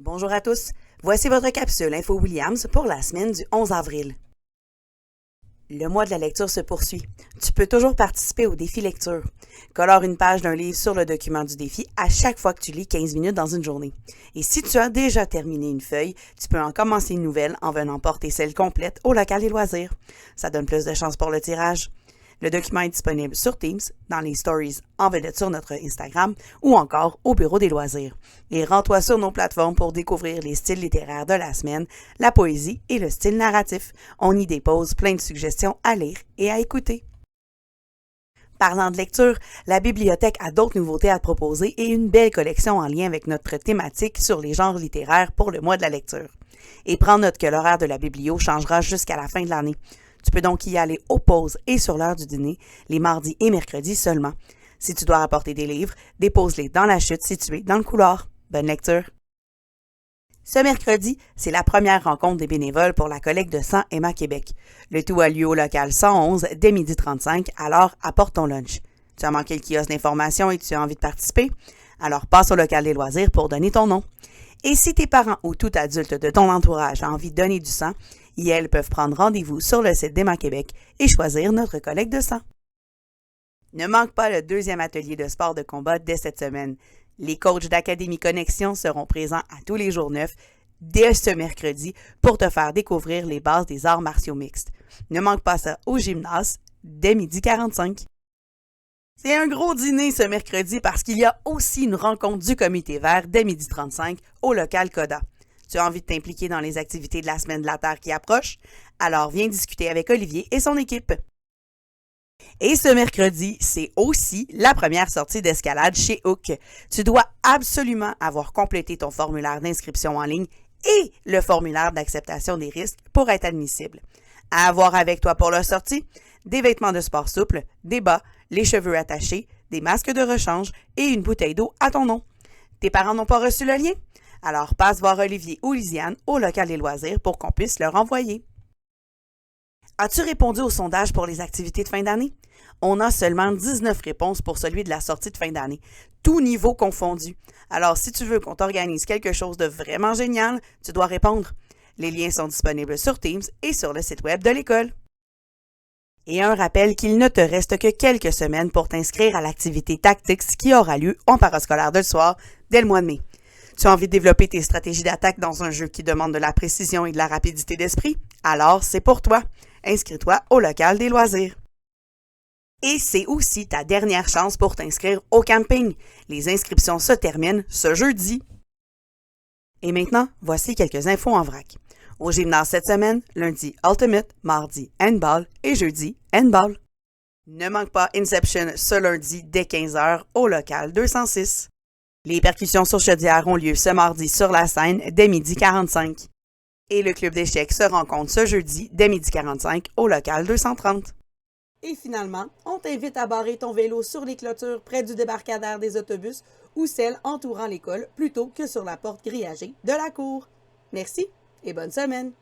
Bonjour à tous, voici votre capsule Info Williams pour la semaine du 11 avril. Le mois de la lecture se poursuit. Tu peux toujours participer au défi lecture. Colore une page d'un livre sur le document du défi à chaque fois que tu lis 15 minutes dans une journée. Et si tu as déjà terminé une feuille, tu peux en commencer une nouvelle en venant porter celle complète au local des loisirs. Ça donne plus de chances pour le tirage. Le document est disponible sur Teams, dans les stories en vedette sur notre Instagram ou encore au bureau des loisirs. Et rends-toi sur nos plateformes pour découvrir les styles littéraires de la semaine, la poésie et le style narratif. On y dépose plein de suggestions à lire et à écouter. Parlant de lecture, la bibliothèque a d'autres nouveautés à te proposer et une belle collection en lien avec notre thématique sur les genres littéraires pour le mois de la lecture. Et prends note que l'horaire de la biblio changera jusqu'à la fin de l'année. Tu peux donc y aller aux pauses et sur l'heure du dîner, les mardis et mercredis seulement. Si tu dois apporter des livres, dépose-les dans la chute située dans le couloir. Bonne lecture! Ce mercredi, c'est la première rencontre des bénévoles pour la collecte de sang Emma Québec. Le tout a lieu au local 111 dès 12h35, alors apporte ton lunch. Tu as manqué le kiosque d'information et tu as envie de participer? Alors passe au local des loisirs pour donner ton nom. Et si tes parents ou tout adulte de ton entourage a envie de donner du sang, ils et elles peuvent prendre rendez-vous sur le site d'Emma Québec et choisir notre collecte de sang. Ne manque pas le deuxième atelier de sport de combat dès cette semaine. Les coachs d'Académie Connexion seront présents à tous les jours neufs dès ce mercredi pour te faire découvrir les bases des arts martiaux mixtes. Ne manque pas ça au gymnase dès 12h45. C'est un gros dîner ce mercredi parce qu'il y a aussi une rencontre du comité vert dès 12h35 au local Coda. Tu as envie de t'impliquer dans les activités de la semaine de la Terre qui approche? Alors viens discuter avec Olivier et son équipe. Et ce mercredi, c'est aussi la première sortie d'escalade chez Hook. Tu dois absolument avoir complété ton formulaire d'inscription en ligne et le formulaire d'acceptation des risques pour être admissible. À avoir avec toi pour la sortie, des vêtements de sport souples, des bas, les cheveux attachés, des masques de rechange et une bouteille d'eau à ton nom. Tes parents n'ont pas reçu le lien? Alors passe voir Olivier ou Lisiane au local des loisirs pour qu'on puisse leur envoyer. As-tu répondu au sondage pour les activités de fin d'année? On a seulement 19 réponses pour celui de la sortie de fin d'année, tout niveau confondu. Alors si tu veux qu'on t'organise quelque chose de vraiment génial, tu dois répondre. Les liens sont disponibles sur Teams et sur le site web de l'école. Et un rappel qu'il ne te reste que quelques semaines pour t'inscrire à l'activité Tactics qui aura lieu en parascolaire de soir dès le mois de mai. Tu as envie de développer tes stratégies d'attaque dans un jeu qui demande de la précision et de la rapidité d'esprit? Alors, c'est pour toi. Inscris-toi au local des loisirs. Et c'est aussi ta dernière chance pour t'inscrire au camping. Les inscriptions se terminent ce jeudi. Et maintenant, voici quelques infos en vrac. Au gymnase cette semaine, lundi Ultimate, mardi Handball et jeudi Handball. Ne manque pas Inception ce lundi dès 15h au local 206. Les percussions sur Chaudière ont lieu ce mardi sur la scène dès 12h45. Et le club d'échecs se rencontre ce jeudi dès 12h45 au local 230. Et finalement, on t'invite à barrer ton vélo sur les clôtures près du débarcadère des autobus ou celles entourant l'école plutôt que sur la porte grillagée de la cour. Merci et bonne semaine!